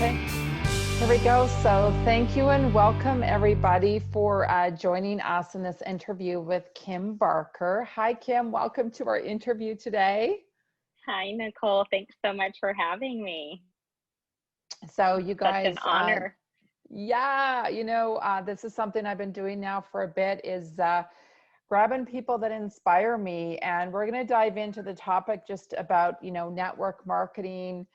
Okay, here we go. So thank you and welcome everybody for joining us in this interview with Kim Barker. Hi, Kim. Welcome to our interview today. Hi, Nicole. Thanks so much for having me. So you guys, Such an honor. this is something I've been doing now for a bit, is grabbing people that inspire me. And we're going to dive into the topic just about, network marketing,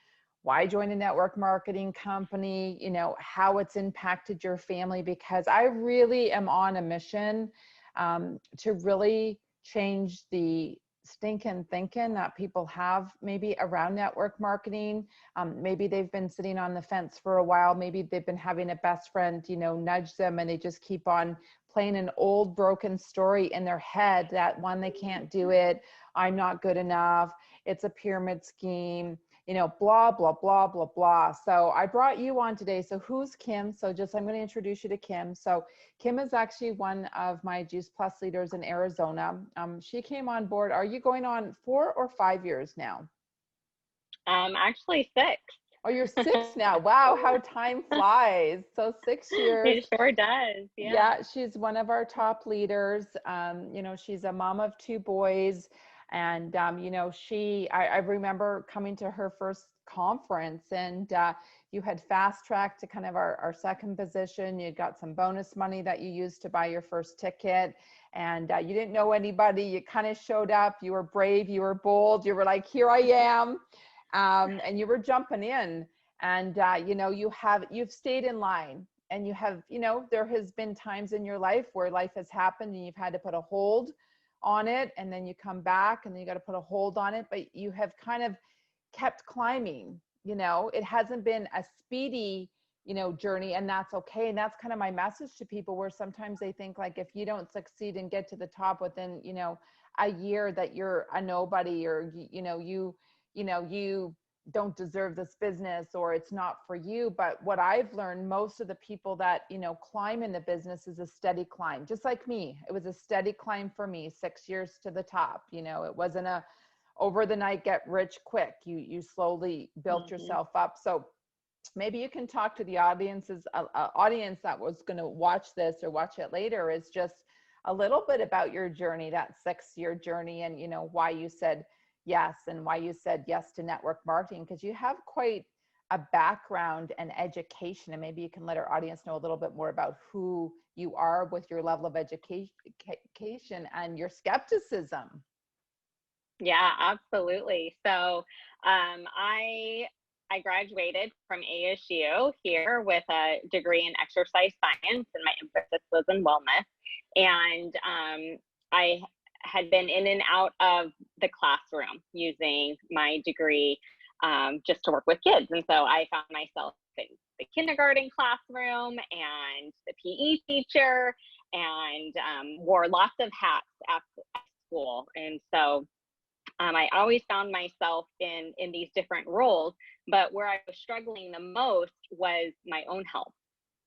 why join a network marketing company, how it's impacted your family, because I really am on a mission to really change the stinking thinking that people have maybe around network marketing. Maybe they've been sitting on the fence for a while. Maybe they've been having a best friend, nudge them, and they just keep on playing an old broken story in their head that, one, they can't do it, I'm not good enough, it's a pyramid scheme, blah, blah, blah, blah, blah. So I brought you on today. So who's Kim? So I'm going to introduce you to Kim. So Kim is actually one of my Juice Plus leaders in Arizona. She came on board. Are you going on 4 or 5 years now? Actually 6. Oh, you're 6 now. Wow, how time flies. So 6 years. It sure does. Yeah, she's one of our top leaders. She's a mom of 2 boys. And, I remember coming to her first conference, and you had fast tracked to kind of our second position. You got some bonus money that you used to buy your first ticket, and you didn't know anybody. You kind of showed up. You were brave. You were bold. You were like, here I am. And you were jumping in, and, you've stayed in line, and you have, there has been times in your life where life has happened and you've had to put a hold on it, and then you come back and then you got to put a hold on it, but you have kind of kept climbing. It hasn't been a speedy journey, and that's okay. And that's kind of my message to people, where sometimes they think like, if you don't succeed and get to the top within a year, that you're a nobody, or you don't deserve this business, or it's not for you. But what I've learned, most of the people that, climb in the business is a steady climb. Just like me, it was a steady climb for me, 6 years to the top. It wasn't a over the night, get rich quick. You slowly built yourself up. So maybe you can talk to the audience that was going to watch this or watch it later, is just a little bit about your journey, that 6-year journey, and, why you said yes, and why you said yes to network marketing, because you have quite a background and education. And maybe you can let our audience know a little bit more about who you are with your level of education and your skepticism. Yeah, absolutely. So I graduated from ASU here with a degree in exercise science, and my emphasis was in wellness. And I had been in and out of the classroom using my degree just to work with kids. And so I found myself in the kindergarten classroom and the PE teacher, and wore lots of hats at school. And so I always found myself in these different roles, but where I was struggling the most was my own health.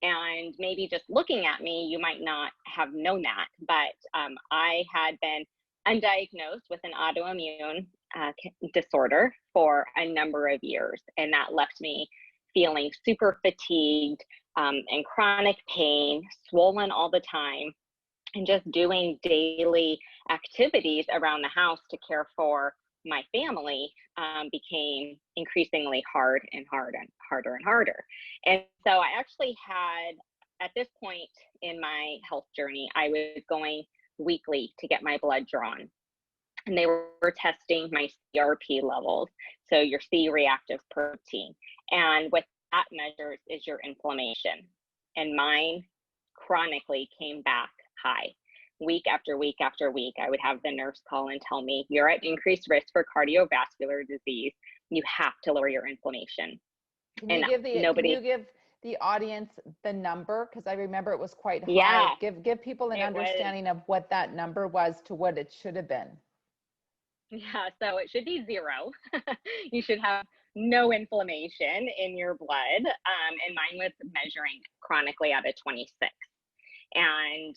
And maybe just looking at me, you might not have known that, but I had been undiagnosed with an autoimmune disorder for a number of years. And that left me feeling super fatigued and chronic pain, swollen all the time, and just doing daily activities around the house to care for my family became increasingly hard and harder and harder. And so I actually had, at this point in my health journey, I was going weekly to get my blood drawn. And they were testing my CRP levels, so your C-reactive protein. And what that measures is your inflammation. And mine chronically came back high. Week after week after week, I would have the nurse call and tell me, you're at increased risk for cardiovascular disease. You have to lower your inflammation. Can you give the audience the number? Because I remember it was quite high. Yeah, give people an understanding of what that number was to what it should have been. Yeah, so it should be 0. You should have no inflammation in your blood. And mine was measuring chronically at a 26. And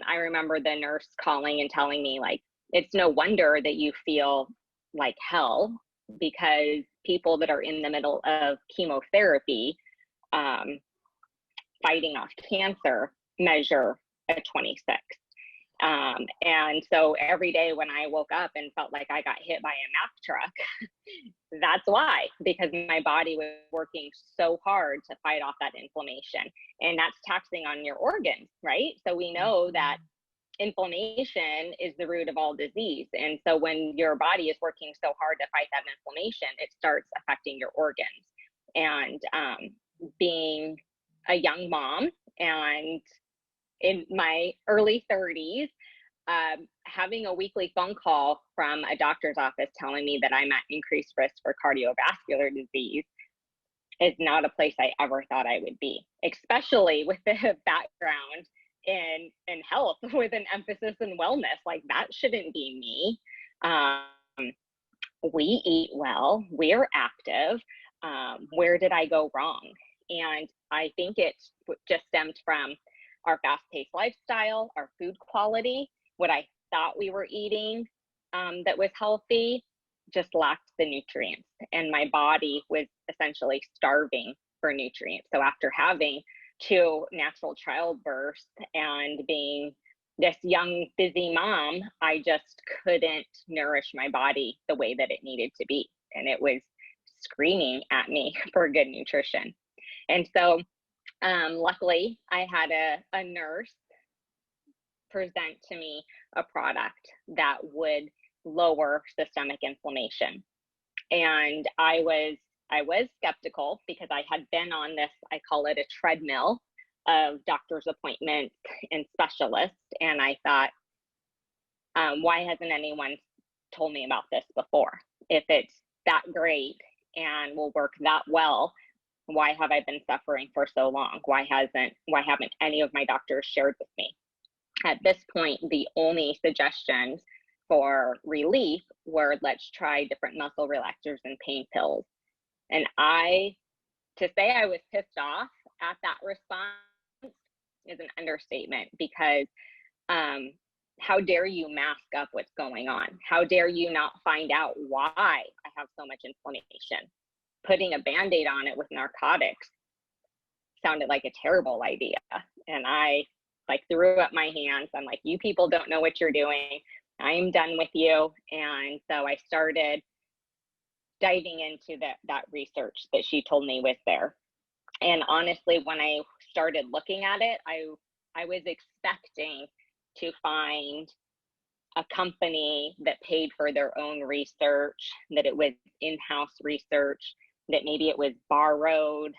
I remember the nurse calling and telling me, like, it's no wonder that you feel like hell, because people that are in the middle of chemotherapy fighting off cancer measure a 26. And so every day when I woke up and felt like I got hit by a Mack truck, that's why, because my body was working so hard to fight off that inflammation, and that's taxing on your organs, right? So we know that inflammation is the root of all disease. And so when your body is working so hard to fight that inflammation, it starts affecting your organs. And being a young mom and in my early 30s, having a weekly phone call from a doctor's office telling me that I'm at increased risk for cardiovascular disease is not a place I ever thought I would be, especially with the background in health with an emphasis in wellness. Like, that shouldn't be me. We eat well, we're active. Where did I go wrong? And I think it just stemmed from our fast-paced lifestyle, our food quality, what I thought we were eating that was healthy just lacked the nutrients, and my body was essentially starving for nutrients. So after having 2 natural childbirths and being this young, busy mom, I just couldn't nourish my body the way that it needed to be. And it was screaming at me for good nutrition. And so luckily, I had a nurse present to me a product that would lower systemic inflammation. And I was skeptical because I had been on this, I call it a treadmill of doctor's appointments and specialists. And I thought, why hasn't anyone told me about this before? If it's that great and will work that well, why have I been suffering for so long? Why haven't any of my doctors shared with me? At this point, the only suggestions for relief were, let's try different muscle relaxers and pain pills. And to say I was pissed off at that response is an understatement, because how dare you mask up what's going on? How dare you not find out why I have so much inflammation? Putting a Band-Aid on it with narcotics sounded like a terrible idea. And I threw up my hands. I'm like, you people don't know what you're doing. I'm done with you. And so I started diving into that research that she told me was there. And honestly, when I started looking at it, I was expecting to find a company that paid for their own research, that it was in-house research, that maybe it was borrowed,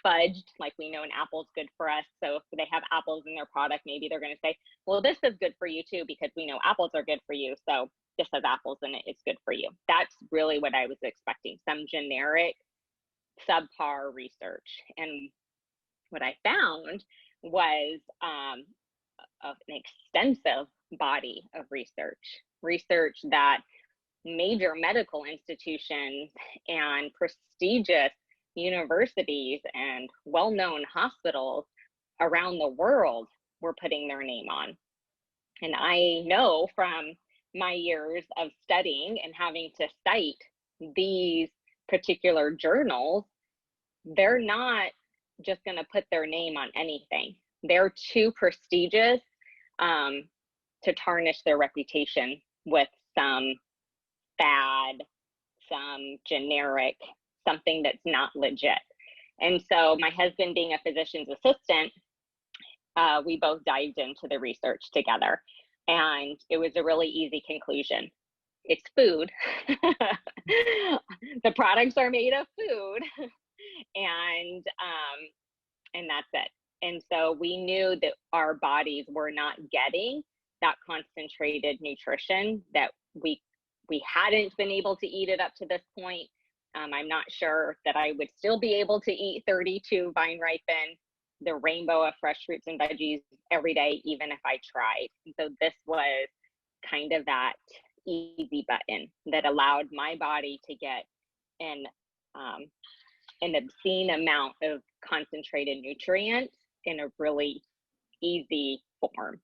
fudged, like we know an apple's good for us. So if they have apples in their product, maybe they're going to say, well, this is good for you too, because we know apples are good for you. So this has apples in it, it's good for you. That's really what I was expecting, some generic subpar research. And what I found was an extensive body of research that major medical institutions and prestigious universities and well-known hospitals around the world were putting their name on. And I know from my years of studying and having to cite these particular journals, they're not just going to put their name on anything. They're too prestigious to tarnish their reputation with some fad, some generic, something that's not legit. And so my husband, being a physician's assistant, we both dived into the research together. And it was a really easy conclusion. It's food. The products are made of food. And that's it. And so we knew that our bodies were not getting that concentrated nutrition, that we hadn't been able to eat it up to this point. I'm not sure that I would still be able to eat 32 vine ripen, the rainbow of fresh fruits and veggies every day, even if I tried. And so this was kind of that easy button that allowed my body to get an obscene amount of concentrated nutrients in a really easy form.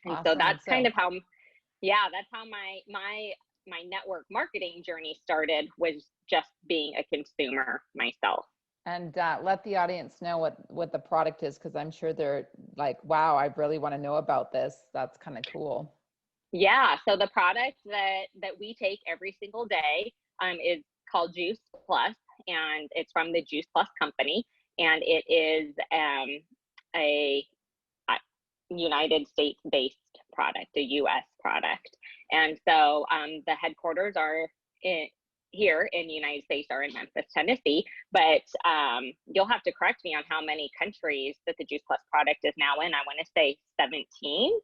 And Awesome. so that's kind of how, that's how my network marketing journey started, was just being a consumer myself. And let the audience know what the product is, because I'm sure they're like, wow, I really want to know about this. That's kind of cool. Yeah, so the product that we take every single day is called Juice Plus, and it's from the Juice Plus company, and it is a United States based product, a US product. And so the headquarters are here in the United States, are in Memphis, Tennessee, but you'll have to correct me on how many countries that the Juice Plus product is now in. I want to say 17,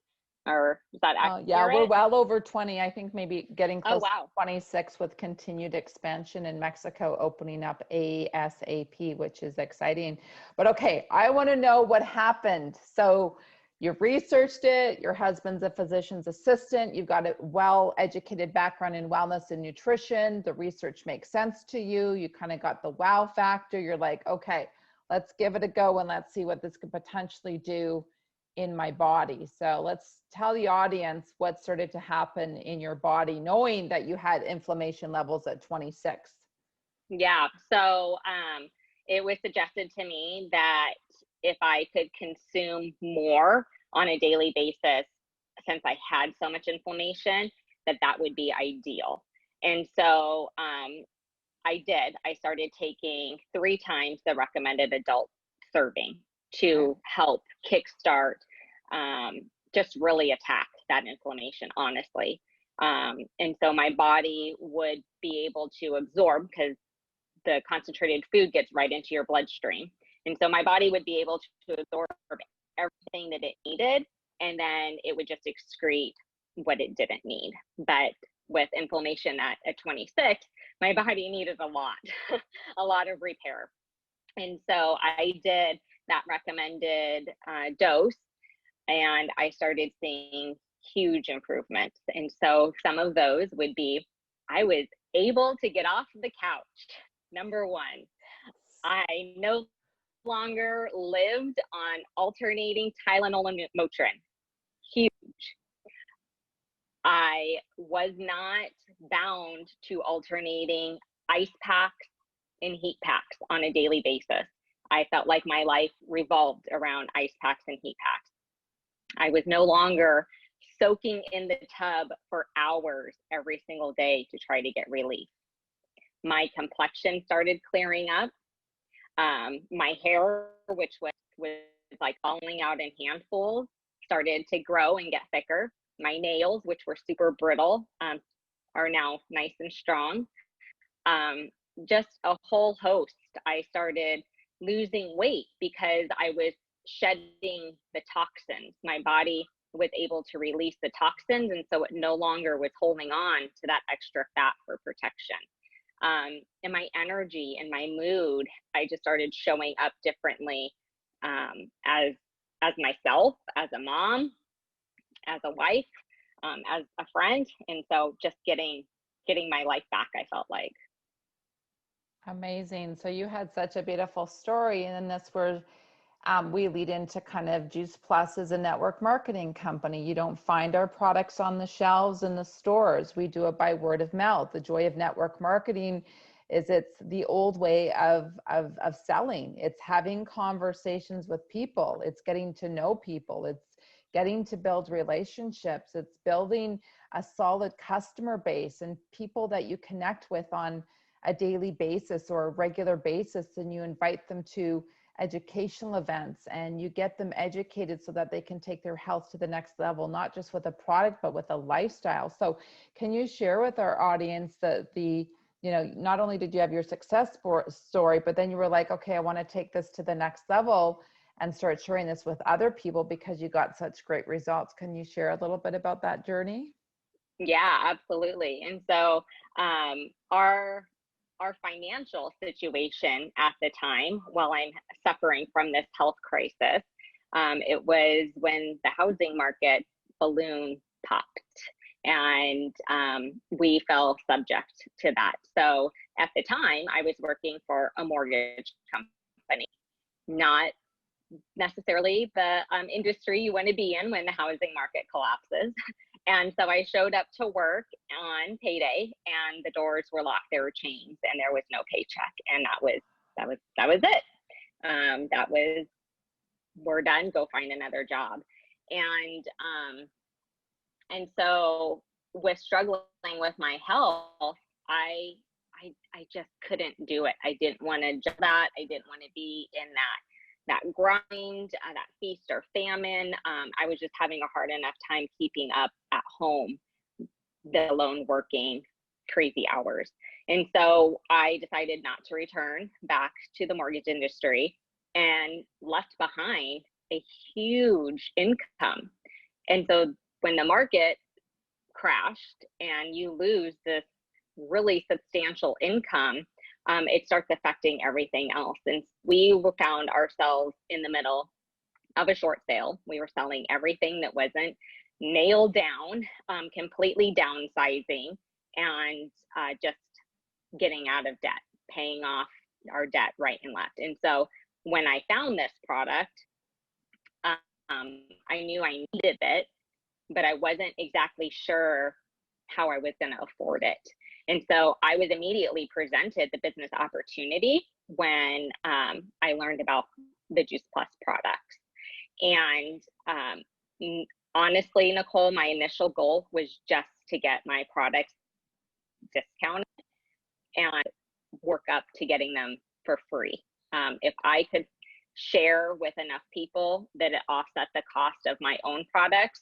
or is that accurate? Yeah, we're well over 20. I think maybe getting Oh, close wow. to 26, with continued expansion in Mexico opening up ASAP, which is exciting. But okay, I want to know what happened. So you've researched it. Your husband's a physician's assistant. You've got a well-educated background in wellness and nutrition. The research makes sense to you. You kind of got the wow factor. You're like, okay, let's give it a go and let's see what this could potentially do in my body. So let's tell the audience what started to happen in your body, knowing that you had inflammation levels at 26. Yeah, so it was suggested to me that if I could consume more on a daily basis, since I had so much inflammation, that would be ideal. And so I did. I started taking 3 times the recommended adult serving to help kickstart, just really attack that inflammation, honestly. And so my body would be able to absorb, because the concentrated food gets right into your bloodstream. And so my body would be able to absorb everything that it needed, and then it would just excrete what it didn't need. But with inflammation at 26, my body needed a lot, a lot of repair. And so I did that recommended dose, and I started seeing huge improvements. And so some of those would be, I was able to get off the couch. Number one, I no longer lived on alternating Tylenol and Motrin. Huge. I was not bound to alternating ice packs and heat packs on a daily basis. I felt like my life revolved around ice packs and heat packs. I was no longer soaking in the tub for hours every single day to try to get relief. My complexion started clearing up. My hair, which was like falling out in handfuls, started to grow and get thicker. My nails, which were super brittle, are now nice and strong. Just a whole host. I started losing weight because I was shedding the toxins. My body was able to release the toxins, and so it no longer was holding on to that extra fat for protection. And my energy and my mood, I just started showing up differently, as myself, as a mom, as a wife, as a friend. And so just getting my life back, I felt like. Amazing. So you had such a beautiful story, and then that's where we lead into kind of Juice Plus as a network marketing company. You don't find our products on the shelves in the stores. We do it by word of mouth. The joy of network marketing is it's the old way of selling. It's having conversations with people. It's getting to know people. It's getting to build relationships. It's building a solid customer base and people that you connect with on a daily basis or a regular basis, and you invite them to educational events and you get them educated so that they can take their health to the next level, not just with a product, but with a lifestyle. So can you share with our audience the not only did you have your success story, but then you were like, okay, I want to take this to the next level and start sharing this with other people because you got such great results. Can you share a little bit about that journey? Yeah, absolutely. And so our financial situation at the time, while I'm suffering from this health crisis, it was when the housing market balloon popped, and we fell subject to that. So at the time, I was working for a mortgage company, not necessarily the industry you want to be in when the housing market collapses. And so I showed up to work on payday, and the doors were locked. There were chains, and there was no paycheck. And that was that was it. That was, we're done, go find another job. And so with struggling with my health, I just couldn't do it. I didn't want to do that. I didn't want to be in that grind, that feast or famine. I was just having a hard enough time keeping up at home, let alone working crazy hours. And so I decided not to return back to the mortgage industry and left behind a huge income. And so when the market crashed and you lose this really substantial income, it starts affecting everything else. And we found ourselves in the middle of a short sale. We were selling everything that wasn't nailed down, completely downsizing, and just getting out of debt, paying off our debt right and left. And so when I found this product, I knew I needed it, but I wasn't exactly sure how I was going to afford it. And so I was immediately presented the business opportunity when I learned about the Juice Plus products. And honestly, Nicole, my initial goal was just to get my products discounted and work up to getting them for free. If I could share with enough people that it offset the cost of my own products,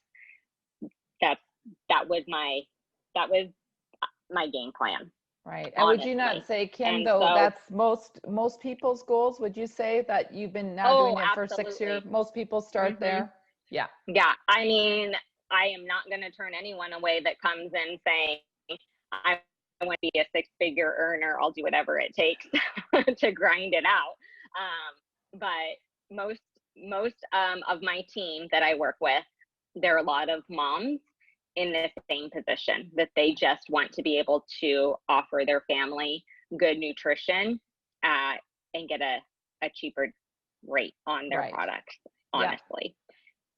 that was my game plan. Right. And would you not say, Kim, and though, so, that's most people's goals? Would you say that you've been now doing it for 6 years? Most people start there. Yeah. Yeah. I mean, I am not going to turn anyone away that comes in saying, I want to be a 6-figure earner. I'll do whatever it takes to grind it out. But most of my team that I work with, there are a lot of moms in the same position, that they just want to be able to offer their family good nutrition and get a cheaper rate on their products, honestly.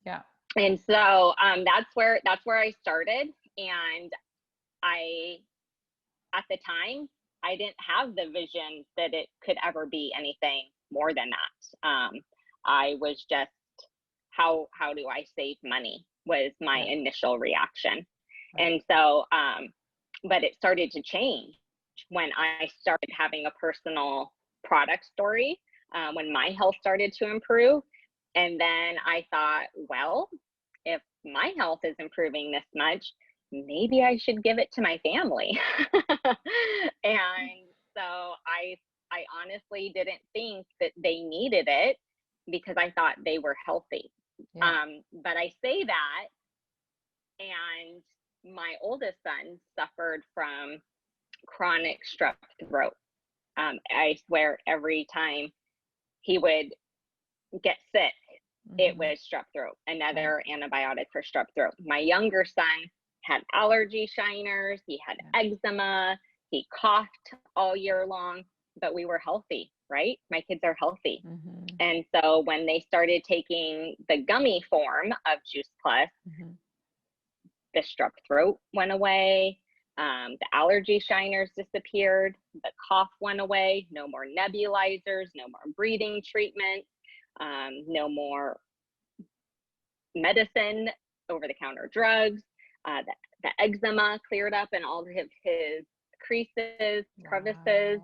Yeah. And so that's where I started. And at the time, I didn't have the vision that it could ever be anything more than that. I was just, how do I save money was my initial reaction. And so, but it started to change when I started having a personal product story, when my health started to improve. And then I thought, well, if my health is improving this much, maybe I should give it to my family. And so I honestly didn't think that they needed it because I thought they were healthy. But I say that, and my oldest son suffered from chronic strep throat. I swear every time he would get sick, it was strep throat, another antibiotic for strep throat. My younger son had allergy shiners, he had eczema, he coughed all year long, but we were healthy, right? My kids are healthy. And so when they started taking the gummy form of Juice Plus, the strep throat went away, the allergy shiners disappeared, the cough went away, no more nebulizers, no more breathing treatment, no more medicine, over-the-counter drugs. The eczema cleared up in all of his creases, crevices.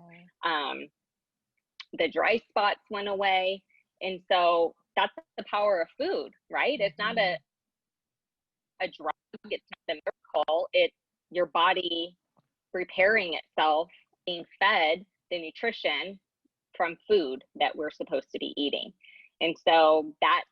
The dry spots went away. And so that's the power of food, right? It's not a drug, it's not a miracle. It's your body repairing itself, being fed the nutrition from food that we're supposed to be eating. And so that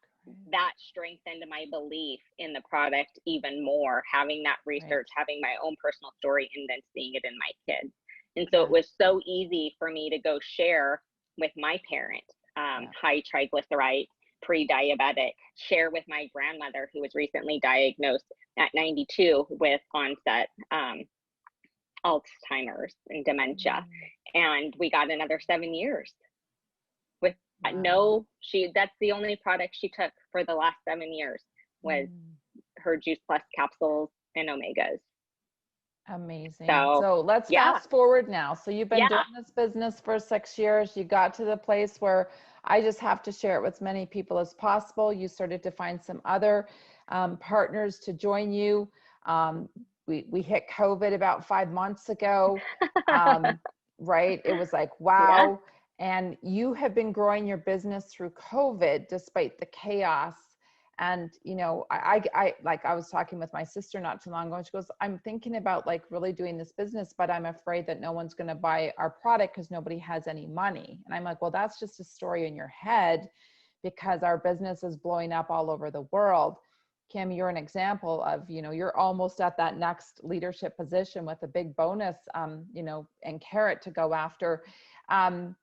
strengthened my belief in the product even more, having that research, having my own personal story, and then seeing it in my kids. And so it was so easy for me to go share with my parents, high triglycerides, pre-diabetic, share with my grandmother who was recently diagnosed at 92 with onset Alzheimer's and dementia. And we got another 7 years with that's the only product she took for the last 7 years was her Juice Plus capsules and omegas. Amazing. So So let's yeah, fast forward now. So you've been doing yeah. this business for 6 years. You got to the place where I just have to share it with as many people as possible. You started to find some other partners to join you. Um, we hit COVID about 5 months ago, right? It was like, Yeah. wow. And you have been growing your business through COVID despite the chaos. And like I was talking with my sister not too long ago, and she goes, I'm thinking about like really doing this business, but I'm afraid that no one's going to buy our product because nobody has any money. And I'm like, well, that's just a story in your head, because our business is blowing up all over the world. Kim, you're an example of, you're almost at that next leadership position with a big bonus, and carrot to go after. um,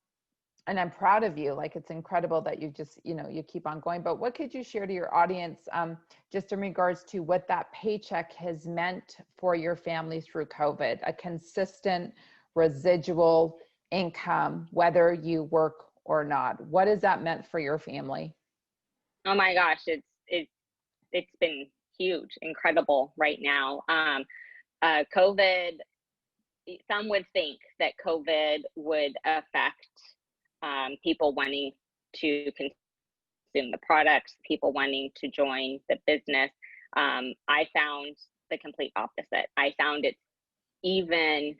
and I'm proud of you. Like, it's incredible that you just, you keep on going. But what could you share to your audience, just in regards to what that paycheck has meant for your family through COVID, a consistent residual income, whether you work or not? What has that meant for your family? Oh my gosh, it's been huge, incredible right now. COVID, some would think that COVID would affect people wanting to consume the products, people wanting to join the business. I found the complete opposite. I found it even,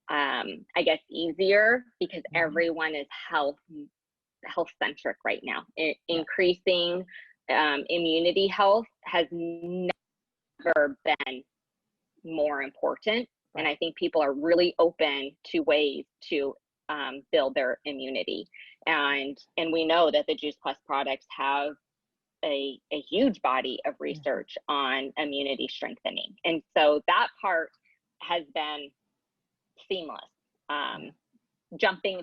I guess, easier because everyone is health centric right now. Increasing immunity health has never been more important. And I think people are really open to ways to build their immunity. And we know that the Juice Plus products have a huge body of research on immunity strengthening. And so that part has been seamless.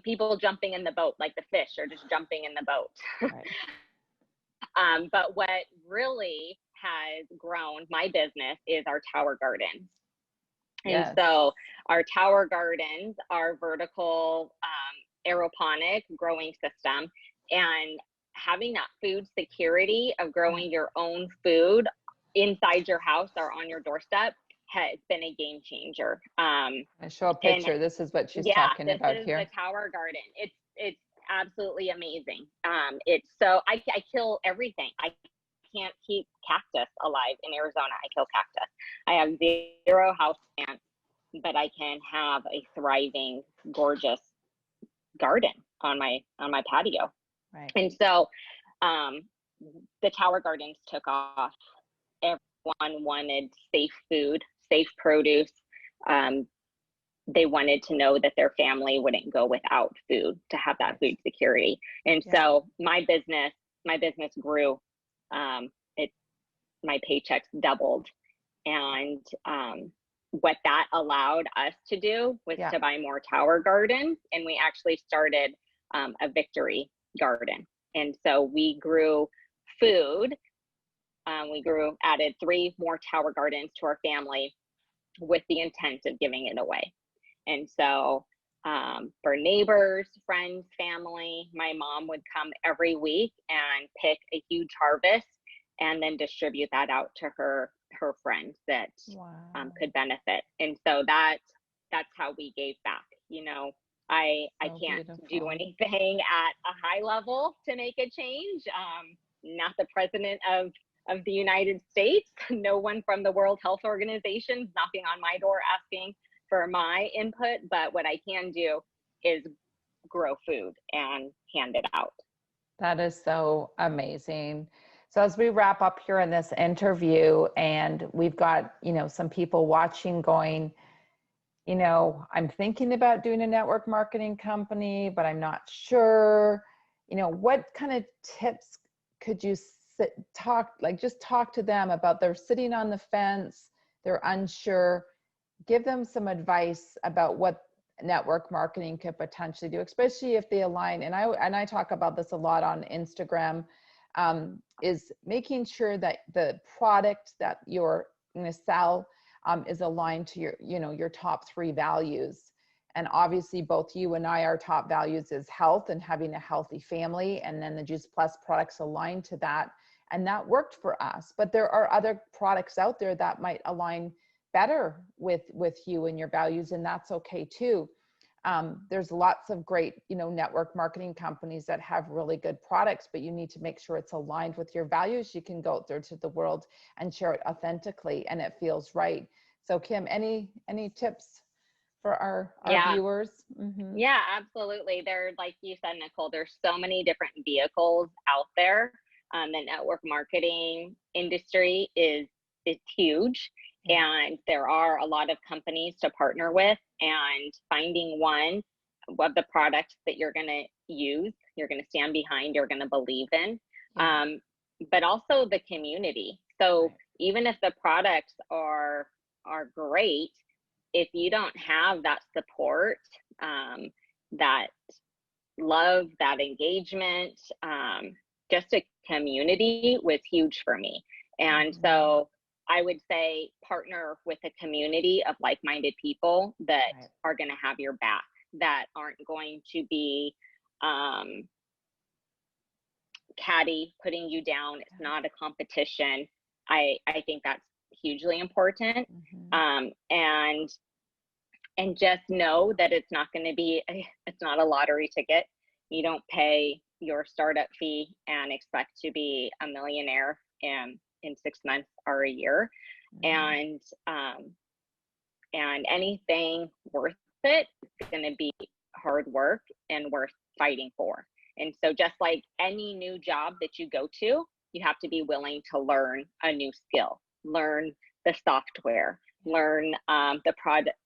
People jumping in the boat like the fish, or just jumping in the boat. Right. But what really has grown my business is our tower gardens. And Yes. so our tower gardens are vertical aeroponic growing system, and having that food security of growing your own food inside your house or on your doorstep has been a game changer. I show a picture. This is what she's talking This about is here. the tower garden. It's absolutely amazing. It's so I kill everything. I can't keep cactus alive in Arizona. I kill cactus. I have 0 house plants, but I can have a thriving, gorgeous garden on my patio. Right. And so the tower gardens took off. Everyone wanted safe food, safe produce. They wanted to know that their family wouldn't go without food, to have that food security. And so my business grew. My paychecks doubled. And what that allowed us to do was to buy more tower gardens. And we actually started a victory garden. And so we grew food. Added 3 more tower gardens to our family with the intent of giving it away. And so for neighbors, friends, family, my mom would come every week and pick a huge harvest and then distribute that out to her friends that could benefit. And so that's how we gave back. I can't do anything at a high level to make a change. Not the president of the United States. No one from the World Health Organization knocking on my door asking for my input. But what I can do is grow food and hand it out. That is so amazing. So as we wrap up here in this interview, and we've got, some people watching going, I'm thinking about doing a network marketing company, but I'm not sure, what kind of tips could you talk to them about? They're sitting on the fence, they're unsure. Give them some advice about what network marketing could potentially do, especially if they align. And I talk about this a lot on Instagram, is making sure that the product that you're going to sell is aligned to your top 3 values. And obviously both you and I, our top values is health and having a healthy family. And then the Juice Plus products align to that. And that worked for us. But there are other products out there that might align better with you and your values, and that's okay too. There's lots of great, network marketing companies that have really good products, but you need to make sure it's aligned with your values. You can go out there to the world and share it authentically and it feels right. So Kim, any tips for our viewers? Mm-hmm. Yeah, absolutely. There, like you said, Nicole, there's so many different vehicles out there. The network marketing industry is huge, and there are a lot of companies to partner with, and finding one of the products that you're going to use, you're going to stand behind, you're going to believe in, but also the community. So even if the products are great, if you don't have that support, that love, that engagement, just a community was huge for me. And so I would say partner with a community of like-minded people that are going to have your back, that aren't going to be catty, putting you down. It's not a competition. I think that's hugely important. And just know that it's not going to be, it's not a lottery ticket. You don't pay your startup fee and expect to be a millionaire in 6 months or a year. And anything worth it is going to be hard work and worth fighting for. And so just like any new job that you go to, you have to be willing to learn a new skill, learn the software, learn the product,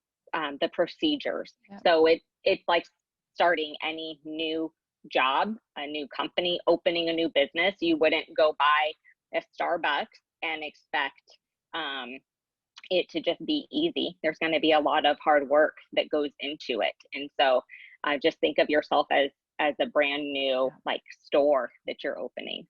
the procedures. So it's like starting any new job, a new company, opening a new business. You wouldn't go buy a Starbucks and expect it to just be easy. There's going to be a lot of hard work that goes into it. And so just think of yourself as a brand new like store that you're opening.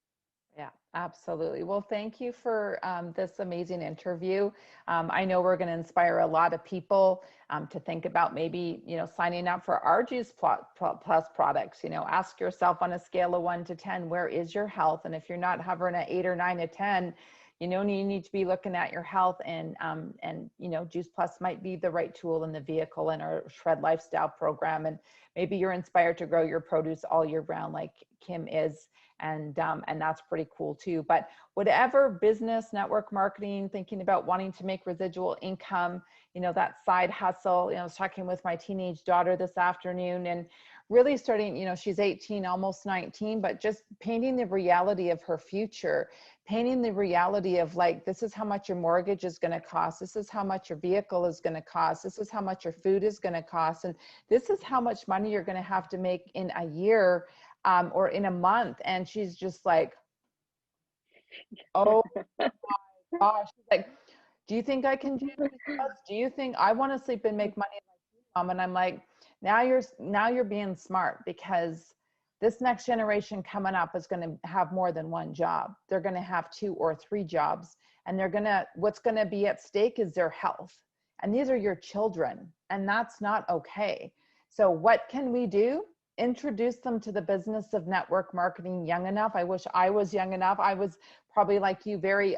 Yeah, absolutely. Well, thank you for this amazing interview. I know we're going to inspire a lot of people to think about maybe, signing up for our Juice Plus products. Ask yourself on a scale of 1 to 10, where is your health? And if you're not hovering at 8 or 9 or 10, you need to be looking at your health, and Juice Plus might be the right tool in the vehicle in our Shred Lifestyle program. And maybe you're inspired to grow your produce all year round like Kim is. And that's pretty cool too. But whatever business, network marketing, thinking about wanting to make residual income, that side hustle. I was talking with my teenage daughter this afternoon, and really starting, she's 18, almost 19, but just painting the reality of her future, painting the reality of like, this is how much your mortgage is going to cost. This is how much your vehicle is going to cost. This is how much your food is going to cost. And this is how much money you're going to have to make in a year or in a month. And she's just like, oh my gosh. She's like, do you think I can do this? Do you think I want to sleep and make money like you, Mom? And I'm like, now you're being smart, because this next generation coming up is going to have more than one job. They're going to have 2 or 3 jobs, and what's going to be at stake is their health. And these are your children, and that's not okay. So what can we do? Introduce them to the business of network marketing young enough. I wish I was young enough. I was probably like you, very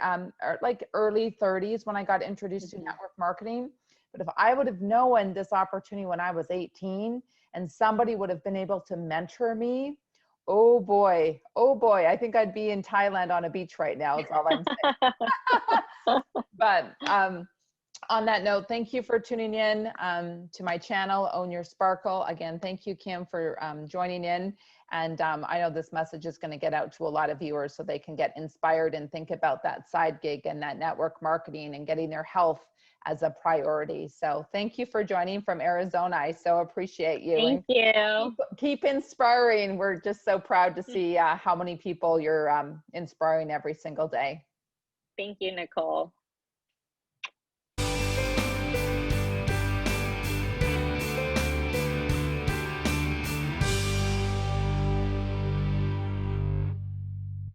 like early 30s when I got introduced to network marketing. But if I would have known this opportunity when I was 18 and somebody would have been able to mentor me, oh boy, I think I'd be in Thailand on a beach right now is all I'm saying. But on that note, thank you for tuning in to my channel, Own Your Sparkle. Again, thank you, Kim, for joining in. And I know this message is going to get out to a lot of viewers so they can get inspired and think about that side gig and that network marketing and getting their health as a priority. So thank you for joining from Arizona. I so appreciate you. Thank you. Keep inspiring. We're just so proud to see how many people you're inspiring every single day. Thank you, Nicole.